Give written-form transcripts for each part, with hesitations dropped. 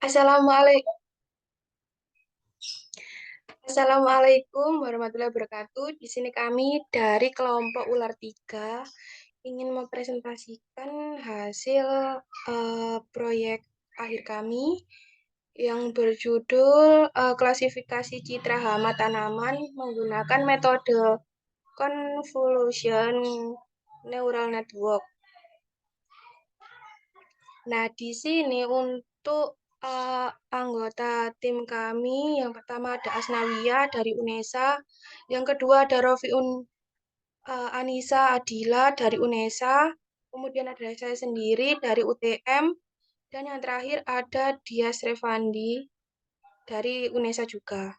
Assalamualaikum. Assalamualaikum warahmatullahi wabarakatuh. Di sini kami dari kelompok Ular 3 ingin mempresentasikan hasil proyek akhir kami yang berjudul klasifikasi citra hama tanaman menggunakan metode convolution neural network. Nah, di sini untuk anggota tim kami, yang pertama ada Asnawiyah dari UNESA, yang kedua ada Rofiun Anissa Adila dari UNESA, kemudian ada saya sendiri dari UTM, dan yang terakhir ada Dias Revandi dari UNESA juga.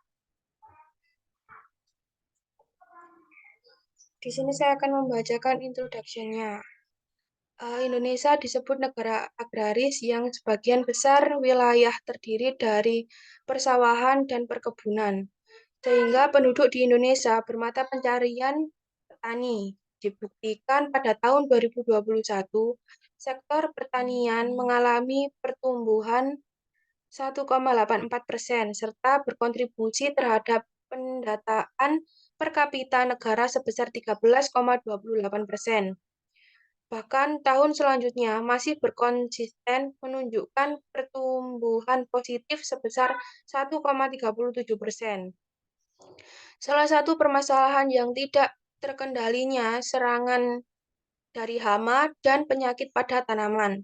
Di sini saya akan membacakan introduction-nya. Indonesia disebut negara agraris yang sebagian besar wilayah terdiri dari persawahan dan perkebunan, sehingga penduduk di Indonesia bermata pencarian petani. Dibuktikan pada tahun 2021, sektor pertanian mengalami pertumbuhan 1,84% serta berkontribusi terhadap pendataan per kapita negara sebesar 13,28%. Bahkan tahun selanjutnya masih berkonsisten menunjukkan pertumbuhan positif sebesar 1,37%. Salah satu permasalahan yang tidak terkendalinya serangan dari hama dan penyakit pada tanaman.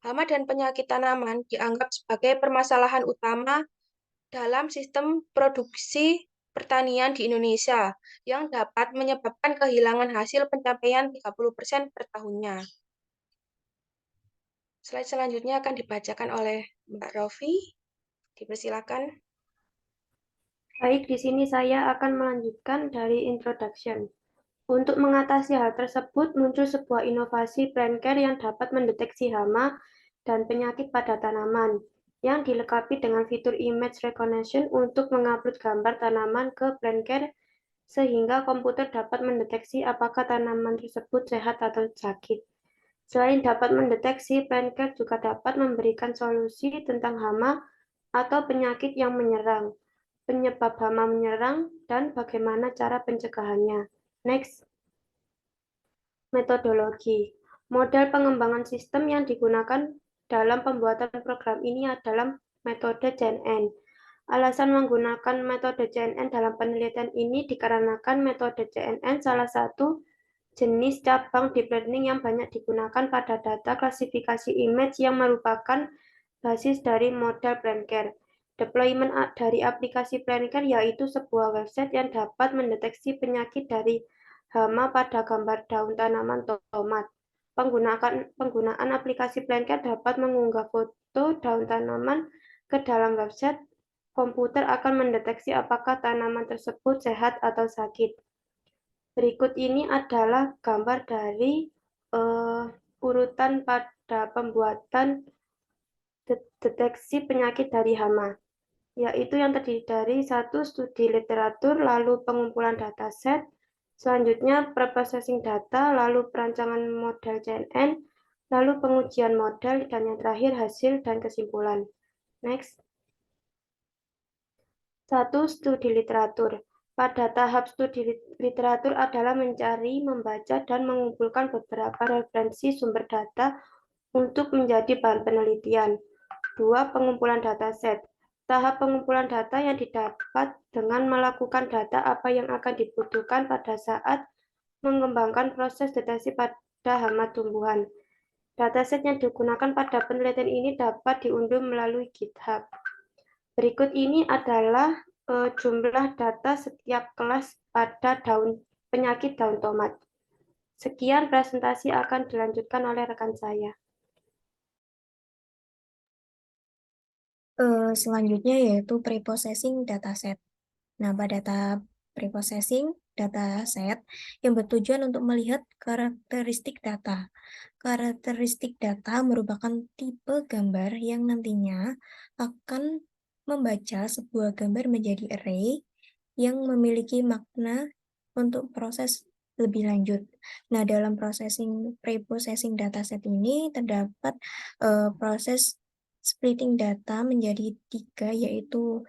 Hama dan penyakit tanaman dianggap sebagai permasalahan utama dalam sistem produksi pertanian di Indonesia yang dapat menyebabkan kehilangan hasil pencapaian 30% per tahunnya. Slide selanjutnya akan dibacakan oleh Mbak Rofi. Dipersilakan. Baik, di sini saya akan melanjutkan dari introduction. Untuk mengatasi hal tersebut, muncul sebuah inovasi plant care yang dapat mendeteksi hama dan penyakit pada tanaman, yang dilengkapi dengan fitur image recognition untuk mengupload gambar tanaman ke plant care, sehingga komputer dapat mendeteksi apakah tanaman tersebut sehat atau sakit. Selain dapat mendeteksi, plant care juga dapat memberikan solusi tentang hama atau penyakit yang menyerang, penyebab hama menyerang, dan bagaimana cara pencegahannya. Next. Metodologi. Model pengembangan sistem yang digunakan dalam pembuatan program ini adalah metode JNN. Alasan menggunakan metode JNN dalam penelitian ini dikarenakan metode JNN salah satu jenis cabang deep learning yang banyak digunakan pada data klasifikasi image yang merupakan basis dari model plant care. Deployment dari aplikasi plant care yaitu sebuah website yang dapat mendeteksi penyakit dari hama pada gambar daun tanaman tomat. Penggunaan aplikasi plant care dapat mengunggah foto daun tanaman ke dalam website. Komputer akan mendeteksi apakah tanaman tersebut sehat atau sakit. Berikut ini adalah gambar dari urutan pada pembuatan deteksi penyakit dari hama, yaitu yang terdiri dari satu studi literatur, lalu pengumpulan dataset, selanjutnya preprocessing data, lalu perancangan model CNN, lalu pengujian model, dan yang terakhir hasil dan kesimpulan. Next. Satu, studi literatur. Pada tahap studi literatur adalah mencari, membaca, dan mengumpulkan beberapa referensi sumber data untuk menjadi bahan penelitian. Dua, pengumpulan dataset. Tahap pengumpulan data yang didapat dengan melakukan data apa yang akan dibutuhkan pada saat mengembangkan proses deteksi pada hama tumbuhan. Dataset yang digunakan pada penelitian ini dapat diunduh melalui GitHub. Berikut ini adalah jumlah data setiap kelas pada penyakit daun tomat. Sekian presentasi akan dilanjutkan oleh rekan saya. Selanjutnya yaitu preprocessing dataset. Nah, pada tahap preprocessing dataset yang bertujuan untuk melihat karakteristik data. Karakteristik data merupakan tipe gambar yang nantinya akan membaca sebuah gambar menjadi array yang memiliki makna untuk proses lebih lanjut. Nah, dalam preprocessing dataset ini terdapat proses splitting data menjadi 3, yaitu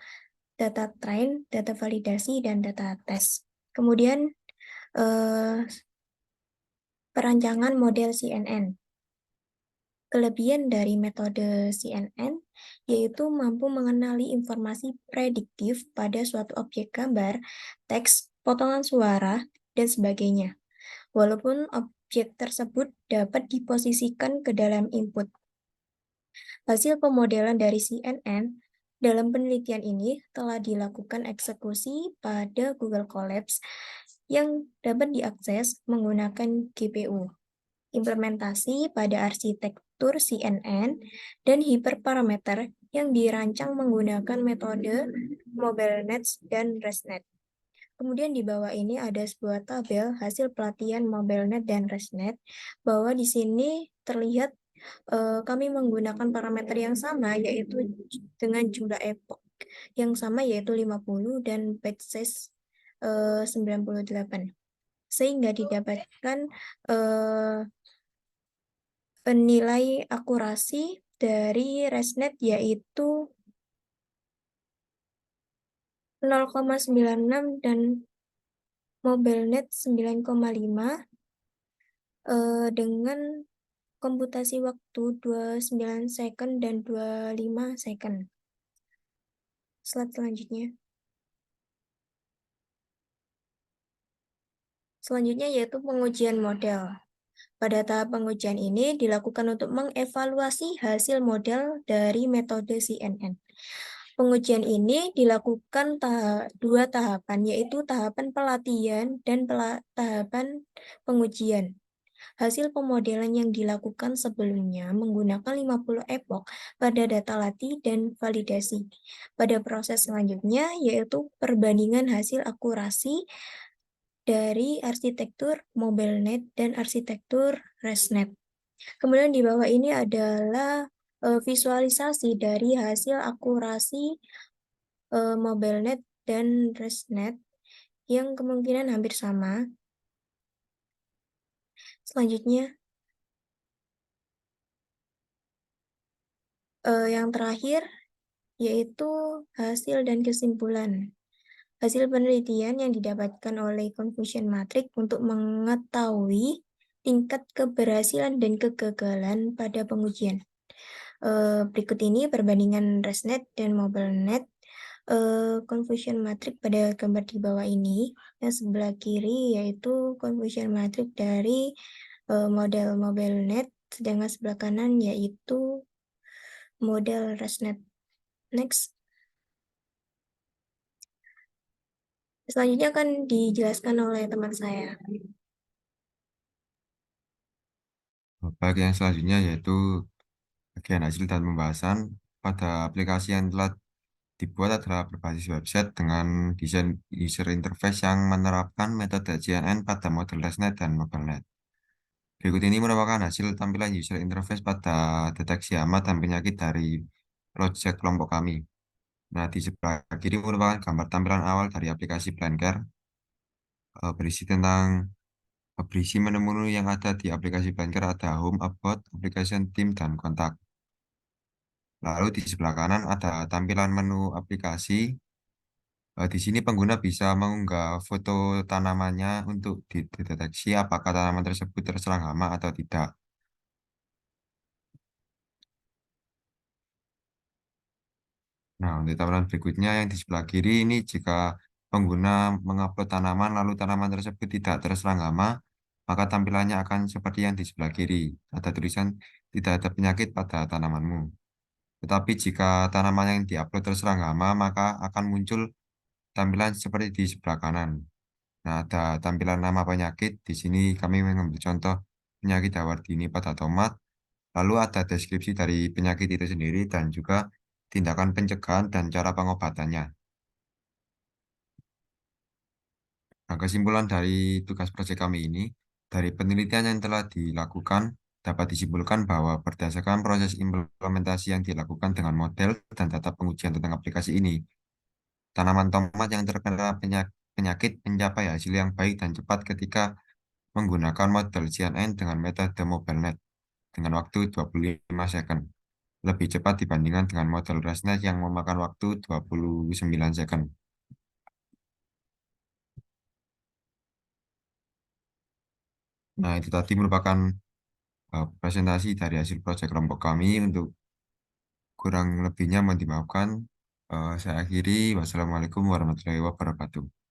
data train, data validasi, dan data test. Kemudian perancangan model CNN. Kelebihan dari metode CNN yaitu mampu mengenali informasi prediktif pada suatu objek gambar, teks, potongan suara, dan sebagainya. Walaupun objek tersebut dapat diposisikan ke dalam input. Hasil pemodelan dari CNN dalam penelitian ini telah dilakukan eksekusi pada Google Colabs yang dapat diakses menggunakan GPU. Implementasi pada arsitektur CNN dan hiperparameter yang dirancang menggunakan metode MobileNet dan ResNet. Kemudian di bawah ini ada sebuah tabel hasil pelatihan MobileNet dan ResNet, bahwa di sini terlihat kami menggunakan parameter yang sama, yaitu dengan jumlah epoch yang sama, yaitu 50, dan batch size 98. Sehingga didapatkan nilai akurasi dari ResNet yaitu 0,96 dan MobileNet 9,5 dengan komputasi waktu 29 second dan 25 second. Slide selanjutnya. Selanjutnya yaitu pengujian model. Pada tahap pengujian ini dilakukan untuk mengevaluasi hasil model dari metode CNN. Pengujian ini dilakukan dua tahapan, yaitu tahapan pelatihan dan tahapan pengujian. Hasil pemodelan yang dilakukan sebelumnya menggunakan 50 epoch pada data latih dan validasi. Pada proses selanjutnya yaitu perbandingan hasil akurasi dari arsitektur MobileNet dan arsitektur ResNet. Kemudian di bawah ini adalah visualisasi dari hasil akurasi MobileNet dan ResNet yang kemungkinan hampir sama. Selanjutnya, yang terakhir yaitu hasil dan kesimpulan. Hasil penelitian yang didapatkan oleh Confusion Matrix untuk mengetahui tingkat keberhasilan dan kegagalan pada pengujian. Berikut ini perbandingan ResNet dan MobileNet Confusion Matrix pada gambar di bawah ini. Yang sebelah kiri yaitu Confusion Matrix dari model MobileNet, sedangkan sebelah kanan yaitu model ResNet. Next. Selanjutnya akan dijelaskan oleh teman saya. Baik, yang selanjutnya yaitu bagian hasil dan pembahasan. Pada aplikasi yang telah dibuat adalah berbasis website dengan desain user interface yang menerapkan metode CNN pada model ResNet dan MobileNet. Berikut ini merupakan hasil tampilan user interface pada deteksi hama dan penyakit dari project kelompok kami. Nah, di sebelah kiri merupakan gambar tampilan awal dari aplikasi PlanCare, berisi menu-menu yang ada di aplikasi PlanCare, ada Home, About, Application, Team, dan Kontak. Lalu di sebelah kanan ada tampilan menu aplikasi. Di sini pengguna bisa mengunggah foto tanamannya untuk dideteksi apakah tanaman tersebut terserang hama atau tidak. Nah, untuk tampilan berikutnya yang di sebelah kiri ini, jika pengguna mengupload tanaman lalu tanaman tersebut tidak terserang hama, maka tampilannya akan seperti yang di sebelah kiri. Ada tulisan tidak ada penyakit pada tanamanmu. Tetapi jika tanaman yang diupload terserang hama, maka akan muncul tampilan seperti di sebelah kanan. Nah, ada tampilan nama penyakit. Di sini kami mengambil contoh penyakit Hawardini pada tomat. Lalu ada deskripsi dari penyakit itu sendiri dan juga tindakan pencegahan dan cara pengobatannya. Nah, kesimpulan dari tugas proyek kami ini, dari penelitian yang telah dilakukan, dapat disimpulkan bahwa berdasarkan proses implementasi yang dilakukan dengan model dan data pengujian tentang aplikasi ini, tanaman tomat yang terkena penyakit mencapai hasil yang baik dan cepat ketika menggunakan model CNN dengan metode MobileNet dengan waktu 25 second. lebih cepat dibandingkan dengan model ResNet yang memakan waktu 29 second. Nah, itu tadi merupakan presentasi dari hasil proyek kelompok kami. Untuk kurang lebihnya mohon dimaafkan. Saya akhiri. Wassalamualaikum warahmatullahi wabarakatuh.